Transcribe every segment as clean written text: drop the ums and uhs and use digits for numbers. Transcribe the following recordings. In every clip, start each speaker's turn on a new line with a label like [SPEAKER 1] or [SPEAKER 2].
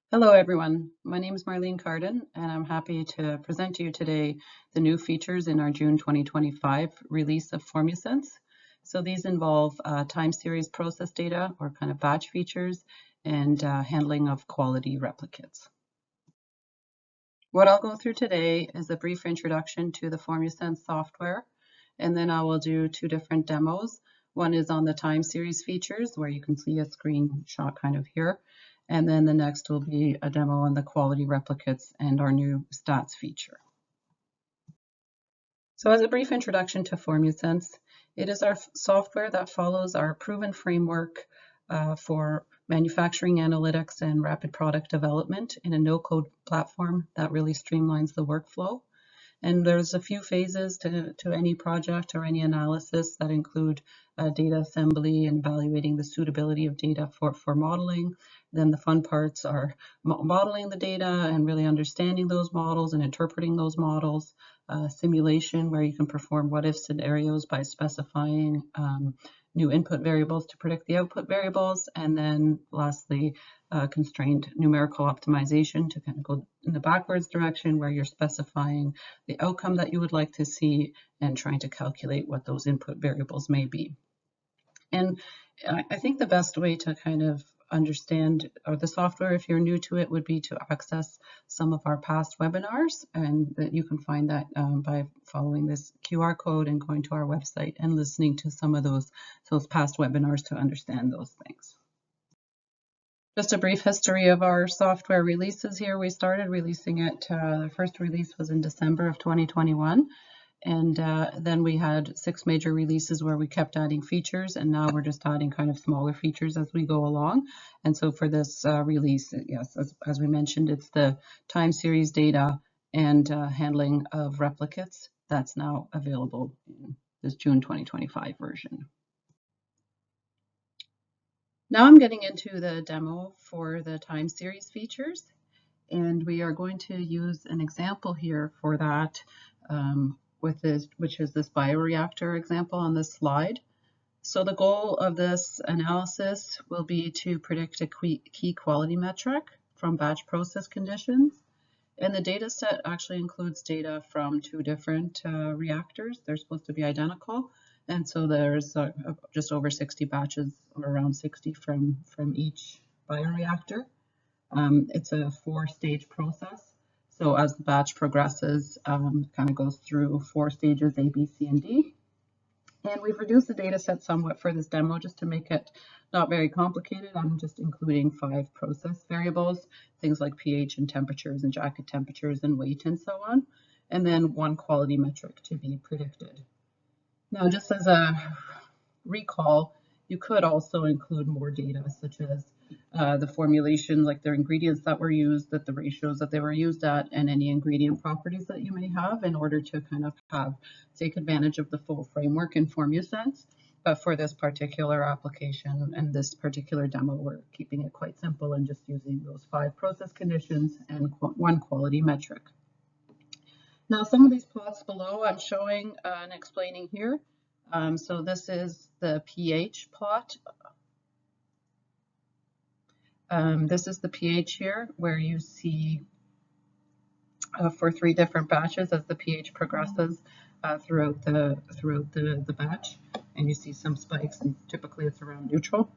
[SPEAKER 1] Hello everyone, my name is Marlene Carden and I'm happy to present to you today the new features in our June 2025 release of FormuSense. So these involve time series process data or kind of batch features and handling of quality replicates. What I'll go through today is a brief introduction to the FormuSense software, and then I will do two different demos. One is on the time series features where you can see a screenshot kind of here. And then the next will be a demo on the quality replicates and our new stats feature. So as a brief introduction to FormuSense, it is our software that follows our proven framework for manufacturing analytics and rapid product development in a no-code platform that really streamlines the workflow. And there's a few phases to any project or any analysis that include data assembly and evaluating the suitability of data for modeling. Then the fun parts are modeling the data and really understanding those models and interpreting those models. Simulation, where you can perform what-if scenarios by specifying new input variables to predict the output variables. And then lastly, constrained numerical optimization to kind of go in the backwards direction where you're specifying the outcome that you would like to see and trying to calculate what those input variables may be. And I think the best way to kind of understand the software, if you're new to it, would be to access some of our past webinars, and that you can find that by following this QR code and going to our website and listening to some of those past webinars to understand those things. Just a brief history of our software releases here. We started releasing it, the first release was in December of 2021. And then we had 6 major releases where we kept adding features, and now we're just adding kind of smaller features as we go along. And so for this release, yes, as we mentioned, it's the time series data and handling of replicates that's now available in this June 2025 version. Now I'm getting into the demo for the time series features, and we are going to use an example here for that. Which is this bioreactor example on this slide. So the goal of this analysis will be to predict a key quality metric from batch process conditions. And the data set actually includes data from 2 different reactors. They're supposed to be identical. And so there's just over 60 batches, or around 60 from each bioreactor. It's a 4-stage process. So as the batch progresses, kind of goes through 4 stages, A, B, C, and D. And we've reduced the data set somewhat for this demo just to make it not very complicated. I'm just including 5 process variables, things like pH and temperatures and jacket temperatures and weight and so on, and then 1 quality metric to be predicted. Now, just as a recall, you could also include more data, such as the formulation, like their ingredients that were used, that the ratios that they were used at, and any ingredient properties that you may have in order to kind of take advantage of the full framework in FormuSense. But for this particular application and this particular demo, we're keeping it quite simple and just using those 5 process conditions and 1 quality metric. Now, some of these plots below I'm showing and explaining here. So this is the pH plot. This is the pH here, where you see for 3 different batches as the pH progresses throughout the batch, and you see some spikes, and typically it's around neutral.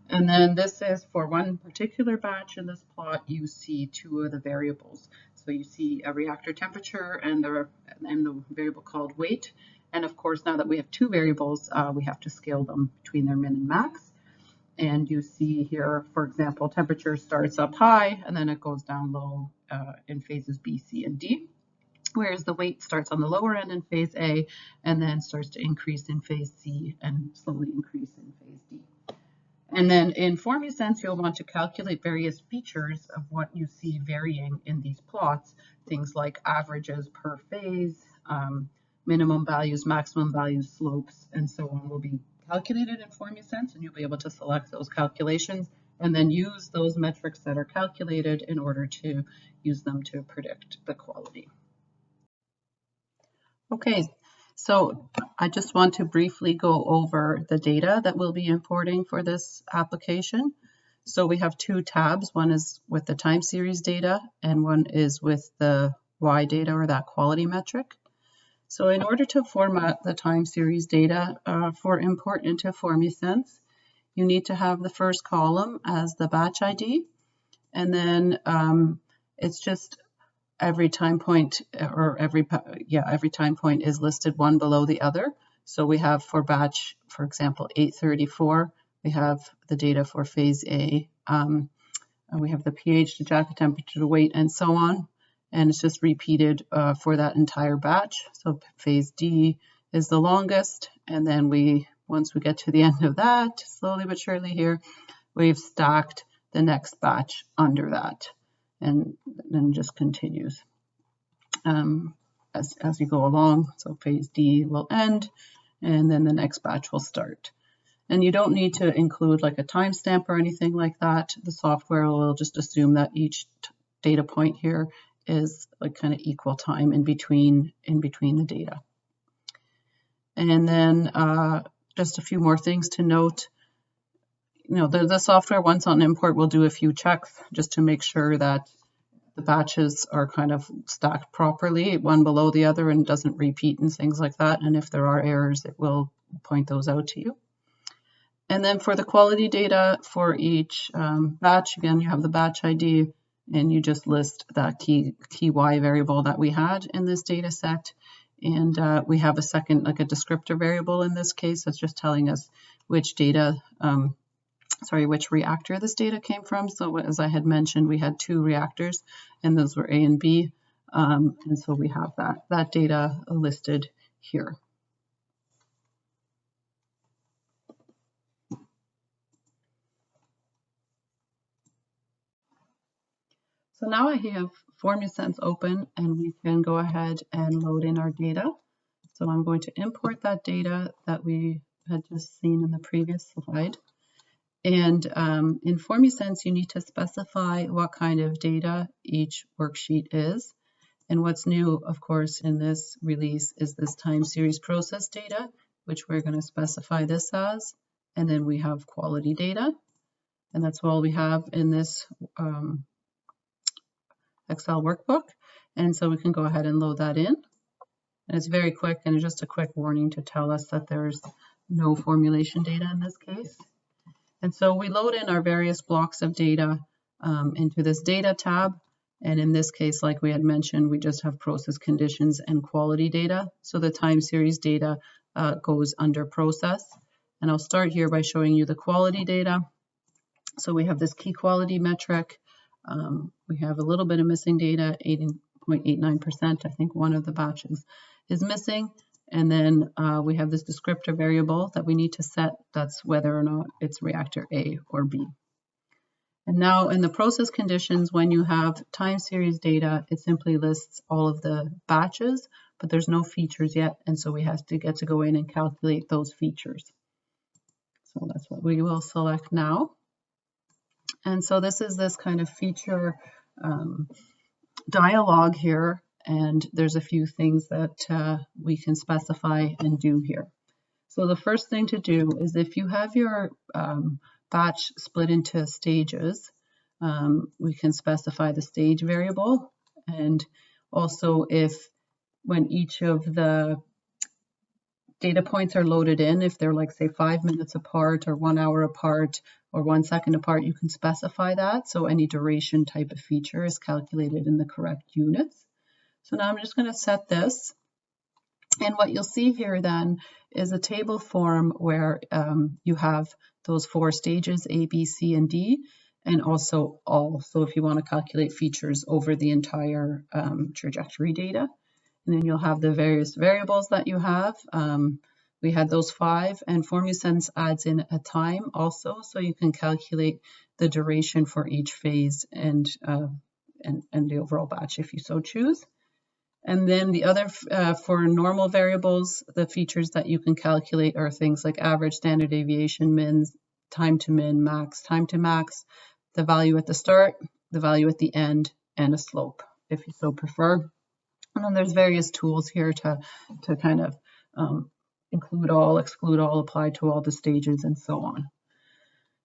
[SPEAKER 1] And then this is for one particular batch. In this plot, you see 2 of the variables. So you see a reactor temperature and the variable called weight. And of course, now that we have 2 variables, we have to scale them between their min and max. And you see here, for example, temperature starts up high and then it goes down low in phases B, C, and D. Whereas the weight starts on the lower end in phase A and then starts to increase in phase C and slowly increase in phase D. And then in FormuSense, you'll want to calculate various features of what you see varying in these plots, things like averages per phase, minimum values, maximum values, slopes, and so on will be calculated in FormuSense, and you'll be able to select those calculations and then use those metrics that are calculated in order to use them to predict the quality. Okay, so I just want to briefly go over the data that we'll be importing for this application. So we have two tabs. One is with the time series data and one is with the Y data, or that quality metric. So in order to format the time series data for import into FormuSense, you need to have the first column as the batch ID, and then it's just every time point, or every time point is listed one below the other. So we have for batch, for example, 834, we have the data for phase A, and we have the pH, the jacket temperature, the weight, and so on. And it's just repeated for that entire batch. So phase D is the longest, and then once we get to the end of that, slowly but surely here, we've stacked the next batch under that, and then just continues as you go along. So phase D will end, and then the next batch will start. And you don't need to include like a timestamp or anything like that. The software will just assume that each data point here is like kind of equal time in between the data. And then just a few more things to note. The software, once on import, will do a few checks just to make sure that the batches are kind of stacked properly, one below the other, and doesn't repeat and things like that. And if there are errors, it will point those out to you. And then for the quality data for each batch, again, you have the batch ID, and you just list that key Y variable that we had in this data set. And we have a second, like a descriptor variable in this case, that's just telling us which reactor this data came from. So as I had mentioned, we had two reactors, and those were A and B. And so we have that data listed here. So now I have FormuSense open, and we can go ahead and load in our data. So I'm going to import that data that we had just seen in the previous slide. And in FormuSense, you need to specify what kind of data each worksheet is. And what's new, of course, in this release is this time series process data, which we're going to specify this as. And then we have quality data. And that's all we have in this Excel workbook. And so we can go ahead and load that in. And it's very quick, and it's just a quick warning to tell us that there's no formulation data in this case. And so we load in our various blocks of data into this data tab. And in this case, like we had mentioned, we just have process conditions and quality data. So the time series data goes under process. And I'll start here by showing you the quality data. So we have this key quality metric. We have a little bit of missing data, 80.89%. I think one of the batches is missing. And then we have this descriptor variable that we need to set. That's whether or not it's reactor A or B. And now in the process conditions, when you have time series data, it simply lists all of the batches, but there's no features yet. And so we have to get to go in and calculate those features. So that's what we will select now. And so this is this kind of feature dialog here, and there's a few things that we can specify and do here. So the first thing to do is, if you have your batch split into stages, we can specify the stage variable. And also, when each of the data points are loaded in, if they're like, say, 5 minutes apart or 1 hour apart or 1 second apart, you can specify that. So any duration type of feature is calculated in the correct units. So now I'm just going to set this. And what you'll see here then is a table form where you have those 4 stages, A, B, C, and D, and also all. So if you want to calculate features over the entire trajectory data. And then you'll have the various variables that you have. We had those 5, and FormuSense adds in a time also, so you can calculate the duration for each phase and the overall batch if you so choose. And then the other, for normal variables, the features that you can calculate are things like average, standard deviation, mins, time to min, max, time to max, the value at the start, the value at the end, and a slope if you so prefer. And then there's various tools here to kind of include all, exclude all, apply to all the stages, and so on.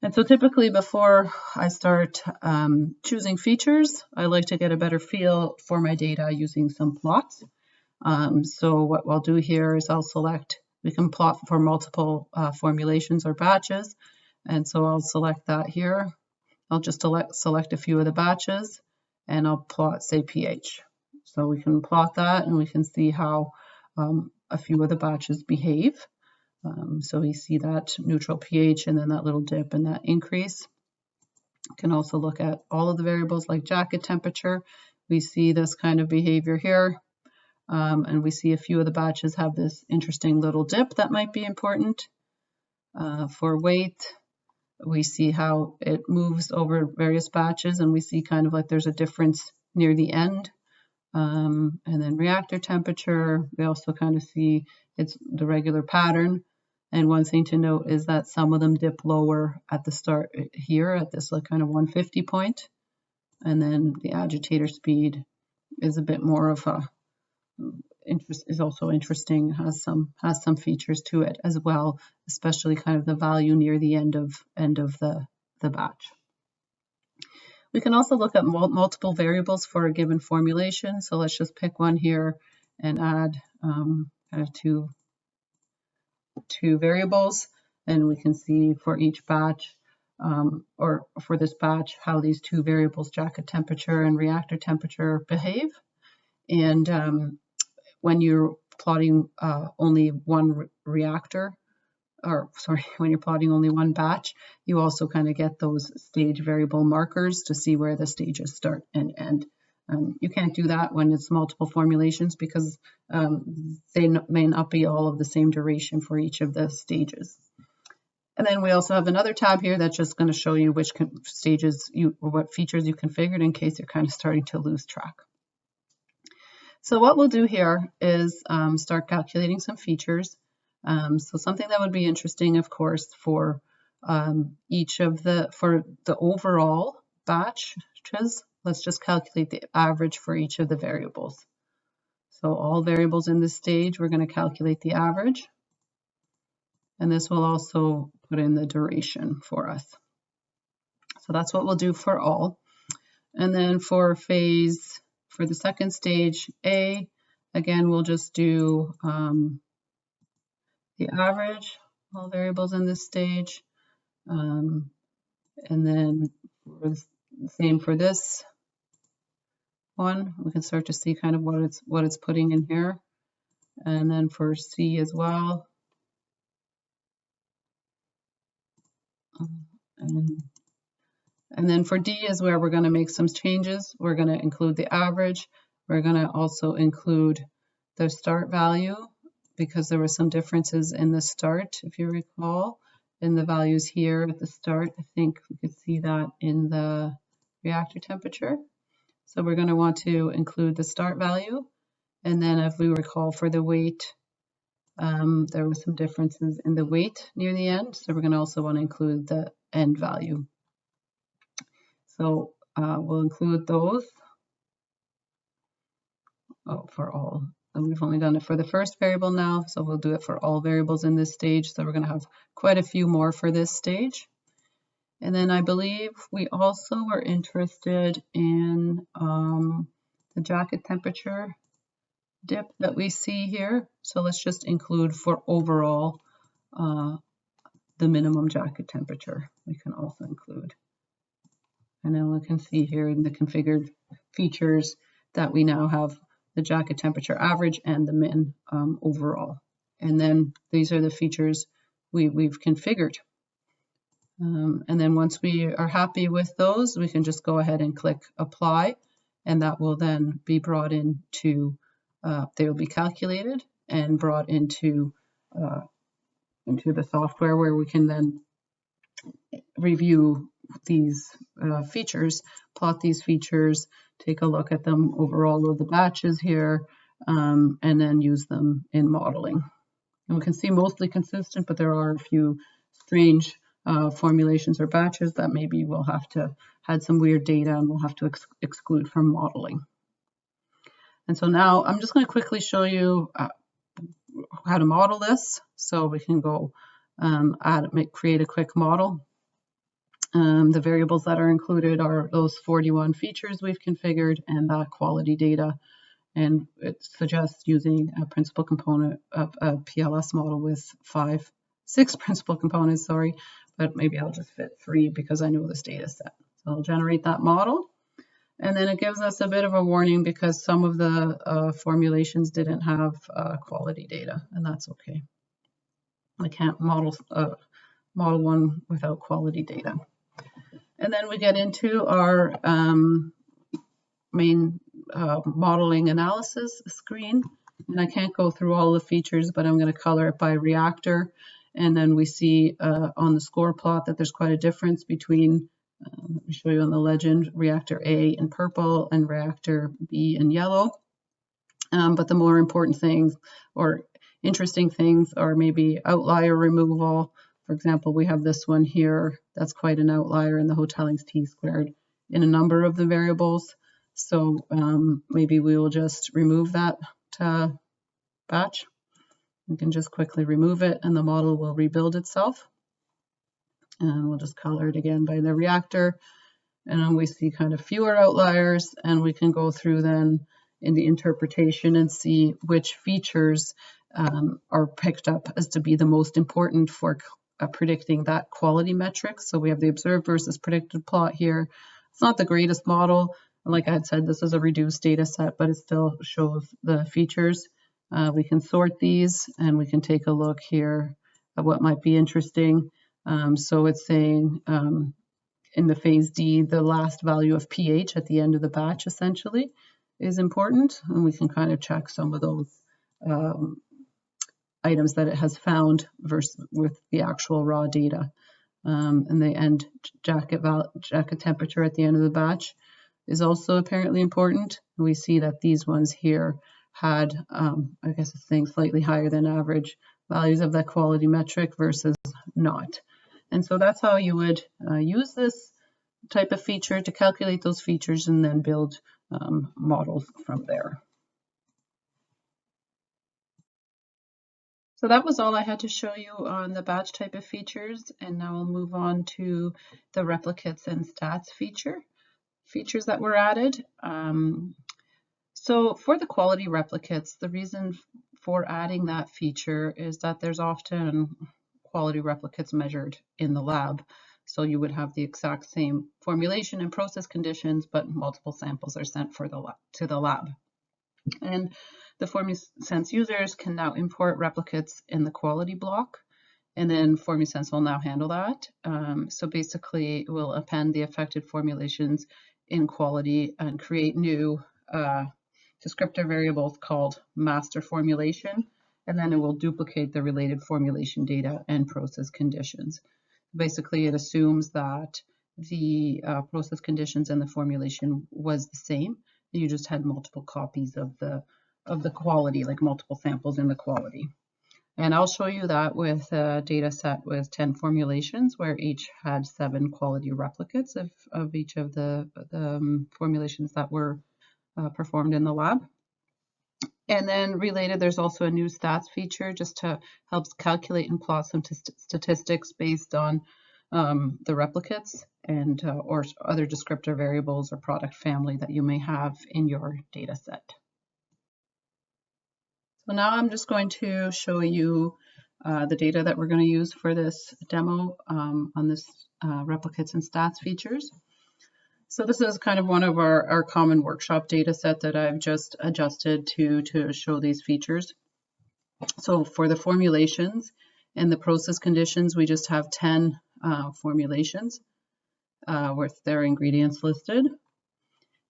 [SPEAKER 1] And so typically before I start choosing features, I like to get a better feel for my data using some plots. So what I'll do here is I'll select, we can plot for multiple formulations or batches. And so I'll select that here. I'll just select a few of the batches and I'll plot, say, pH. So we can plot that and we can see how a few of the batches behave. So we see that neutral pH and then that little dip and that increase. You can also look at all of the variables like jacket temperature. We see this kind of behavior here. And we see a few of the batches have this interesting little dip that might be important. For weight, we see how it moves over various batches and we see kind of like there's a difference near the end. And then reactor temperature, we also kind of see it's the regular pattern. And one thing to note is that some of them dip lower at the start here at this like kind of 150 point. And then the agitator speed is a bit more of a is also interesting, has some features to it as well, especially kind of the value near the end of the batch. We can also look at multiple variables for a given formulation. So let's just pick one here and add kind of two variables, and we can see for each batch or for this batch how these two variables, jacket temperature and reactor temperature, behave. And when you're plotting only one reactor, or sorry, when you're plotting only one batch, you also kind of get those stage variable markers to see where the stages start and end. You can't do that when it's multiple formulations because they may not be all of the same duration for each of the stages. And then we also have another tab here that's just going to show you which stages or what features you configured in case you're kind of starting to lose track. So what we'll do here is start calculating some features. So something that would be interesting, of course, for for the overall batches, let's just calculate the average for each of the variables. So all variables in this stage, we're going to calculate the average. And this will also put in the duration for us. So that's what we'll do for all. And then for the second stage A, again, we'll just do the average, all variables in this stage. And then same for this one, we can start to see kind of what it's putting in here. And then for C as well. And then for D is where we're going to make some changes. We're going to include the average. We're going to also include the start value because there were some differences in the start, if you recall, in the values here at the start. I think we could see that in the reactor temperature. So we're going to want to include the start value. And then if we recall for the weight, there were some differences in the weight near the end. So we're going to also want to include the end value. So we'll include those for all. And we've only done it for the first variable now, so we'll do it for all variables in this stage. So we're going to have quite a few more for this stage. And then I believe we also were interested in the jacket temperature dip that we see here. So let's just include for overall the minimum jacket temperature. We can also include. And then we can see here in the configured features that we now have the jacket temperature average and the min overall. And then these are the features we've configured. And then once we are happy with those, we can just go ahead and click apply, and that will then be brought into, they will be calculated and brought into the software where we can then review these features, plot these features, take a look at them over all of the batches here, and then use them in modeling. And we can see mostly consistent, but there are a few strange formulations or batches that maybe we'll have to had some weird data and we'll have to exclude from modeling. And so now I'm just going to quickly show you how to model this. So we can go create a quick model. The variables that are included are those 41 features we've configured and that quality data. And it suggests using a principal component of a PLS model with 6 principal components, sorry, but maybe I'll just fit 3 because I know this data set. So I'll generate that model. And then it gives us a bit of a warning because some of the formulations didn't have quality data, and that's okay. I can't model one without quality data. And then we get into our main modeling analysis screen. And I can't go through all the features, but I'm going to color it by reactor. And then we see on the score plot that there's quite a difference between, let me show you on the legend, reactor A in purple and reactor B in yellow. But the more important things or interesting things are maybe outlier removal. For example, we have this one here that's quite an outlier in the Hotelling's t-squared in a number of the variables. So maybe we will just remove that batch. We can just quickly remove it and the model will rebuild itself. And we'll just color it again by the reactor. And then we see kind of fewer outliers, and we can go through then in the interpretation and see which features are picked up as to be the most important for predicting that quality metric. So we have the observed versus predicted plot here. It's not the greatest model. Like I had said, this is a reduced data set, but it still shows the features. We can sort these and we can take a look here at what might be interesting. So it's saying in the phase D, the last value of pH at the end of the batch essentially is important. And we can kind of check some of those items that it has found versus with the actual raw data. And the end jacket temperature at the end of the batch is also apparently important. We see that these ones here had, I guess it's saying slightly higher than average values of that quality metric versus not. And so that's how you would use this type of feature to calculate those features and then build models from there. So that was all I had to show you on the batch type of features, and now I'll move on to the replicates and stats features that were added. So for the quality replicates, the reason for adding that feature is that there's often quality replicates measured in the lab. So you would have the exact same formulation and process conditions, but multiple samples are sent to the lab. And the FormuSense users can now import replicates in the quality block, and then FormuSense will now handle that. So basically, we'll append the affected formulations in quality and create new descriptor variables called master formulation, and then it will duplicate the related formulation data and process conditions. Basically, it assumes that the process conditions and the formulation was the same. You just had multiple copies of the quality, like multiple samples in the quality. And I'll show you that with a data set with 10 formulations where each had 7 quality replicates of each of the formulations that were performed in the lab. And then related, there's also a new stats feature just to help calculate and plot some statistics based on the replicates and or other descriptor variables or product family that you may have in your data set. So now I'm just going to show you the data that we're going to use for this demo on this replicates and stats features. So this is kind of one of our common workshop data set that I've just adjusted to show these features. So for the formulations and the process conditions, we just have 10 formulations with their ingredients listed.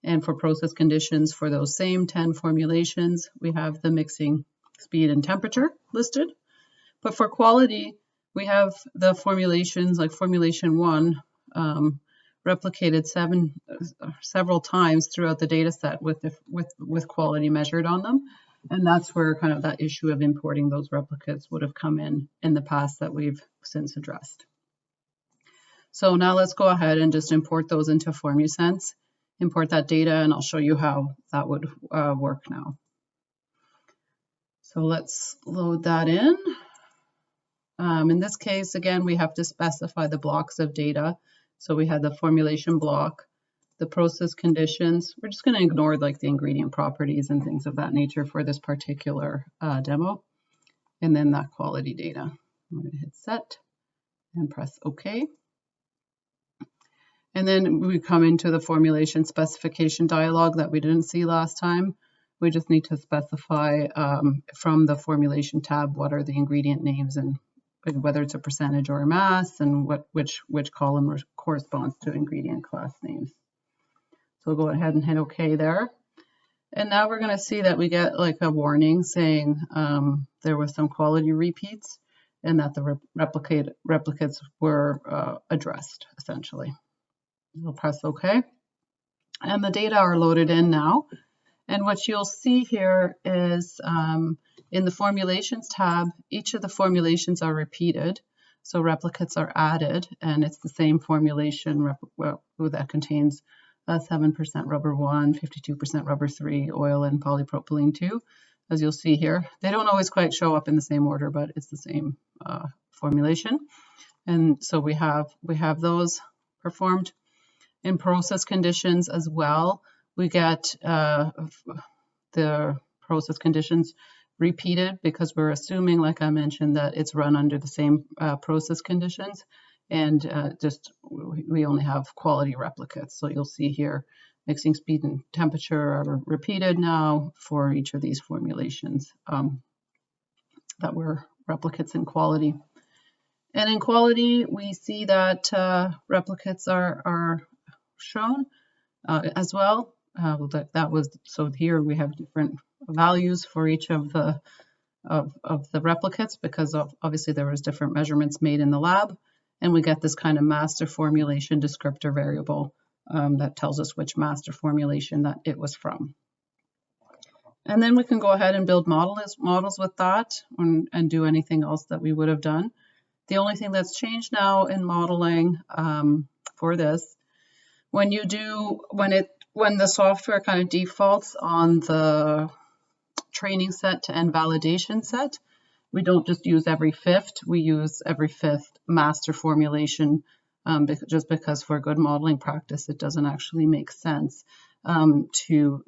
[SPEAKER 1] And for process conditions for those same 10 formulations, we have the mixing speed and temperature listed. But for quality, we have the formulations like formulation 1 replicated several times throughout the data set with quality measured on them. And that's where kind of that issue of importing those replicates would have come in the past that we've since addressed. So now let's go ahead and just import those into FormuSense, import that data, and I'll show you how that would work now. So let's load that in. In this case, again, we have to specify the blocks of data. So we had the formulation block, the process conditions. We're just going to ignore like the ingredient properties and things of that nature for this particular demo. And then that quality data. I'm going to hit set and press OK. And then we come into the formulation specification dialog that we didn't see last time. We just need to specify from the formulation tab what are the ingredient names and whether it's a percentage or a mass, and which column corresponds to ingredient class names. So we'll go ahead and hit OK there. And now we're going to see that we get like a warning saying there were some quality repeats and that the replicates were addressed, essentially. We'll press OK. And the data are loaded in now. And what you'll see here is in the formulations tab, each of the formulations are repeated. So replicates are added, and it's the same formulation that contains 7% rubber 1, 52% rubber 3, oil, and polypropylene 2, as you'll see here. They don't always quite show up in the same order, but it's the same formulation. And so we have those performed. In process conditions as well, we get the process conditions repeated because we're assuming, like I mentioned, that it's run under the same process conditions, and we only have quality replicates. So you'll see here mixing speed and temperature are repeated now for each of these formulations that were replicates in quality. And in quality, we see that replicates are shown as well. So here we have different values for each of the replicates because obviously there was different measurements made in the lab, and we get this kind of master formulation descriptor variable that tells us which master formulation that it was from. And then we can go ahead and build models with that and do anything else that we would have done. The only thing that's changed now in modeling for this, when the software kind of defaults on the training set and validation set, we don't just use every fifth, we use every fifth master formulation just because for good modeling practice, it doesn't actually make sense to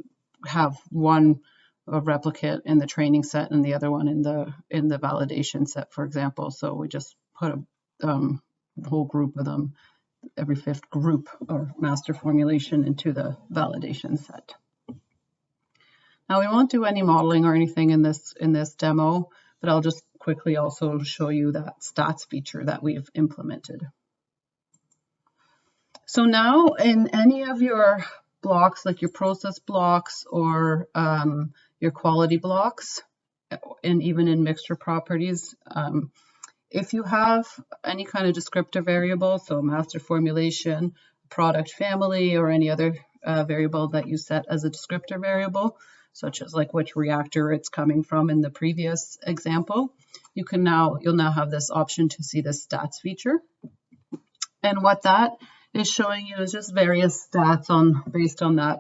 [SPEAKER 1] have one replicate in the training set and the other one in the validation set, for example. So we just put a whole group of them, every fifth group or master formulation, into the validation set. Now we won't do any modeling or anything in this demo, but I'll just quickly also show you that stats feature that we've implemented. So now in any of your blocks, like your process blocks or your quality blocks, and even in mixture properties, if you have any kind of descriptor variable, so master formulation, product family, or any other variable that you set as a descriptor variable, such as like which reactor it's coming from in the previous example, you'll now have this option to see the stats feature. And what that is showing you is just various stats based on that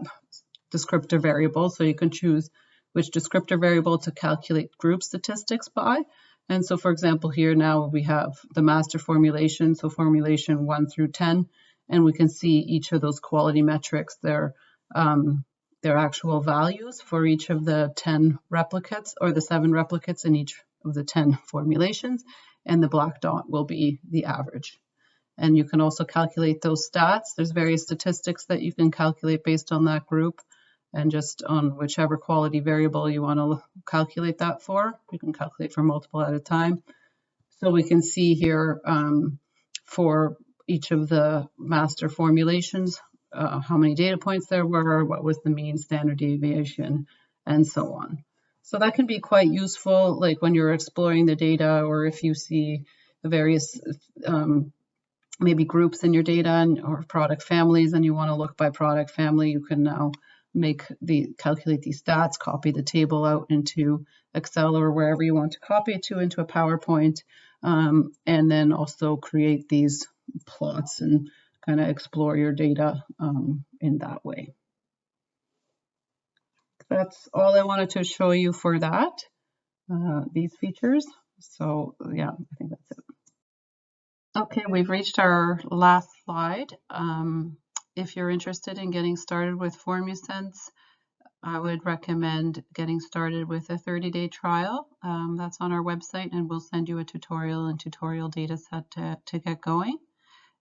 [SPEAKER 1] descriptor variable. So you can choose which descriptor variable to calculate group statistics by. And so, for example, here now we have the master formulation, so formulation 1 through 10, and we can see each of those quality metrics, their actual values for each of the 10 replicates or the 7 replicates in each of the 10 formulations, and the black dot will be the average. And you can also calculate those stats. There's various statistics that you can calculate based on that group, and just on whichever quality variable you want to calculate that for. You can calculate for multiple at a time. So we can see here for each of the master formulations, how many data points there were, what was the mean standard deviation, and so on. So that can be quite useful, like when you're exploring the data, or if you see the various maybe groups in your data or product families, and you want to look by product family, you can now calculate these stats, copy the table out into Excel or wherever you want to copy it to, into a PowerPoint, and then also create these plots and kind of explore your data in that way. That's all I wanted to show you for that, these features. So yeah, I think that's it. Okay, we've reached our last slide. If you're interested in getting started with FormuSense, I would recommend getting started with a 30-day trial. That's on our website, and we'll send you a tutorial and tutorial data set to get going.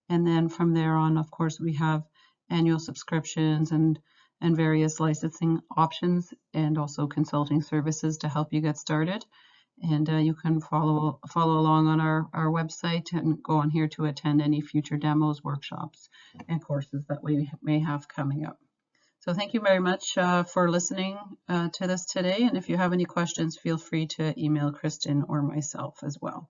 [SPEAKER 1] And then from there on, of course, we have annual subscriptions and various licensing options, and also consulting services to help you get started. And you can follow along on our website and go on here to attend any future demos, workshops, and courses that we may have coming up. So thank you very much for listening to this today. And if you have any questions, feel free to email Kristen or myself as well.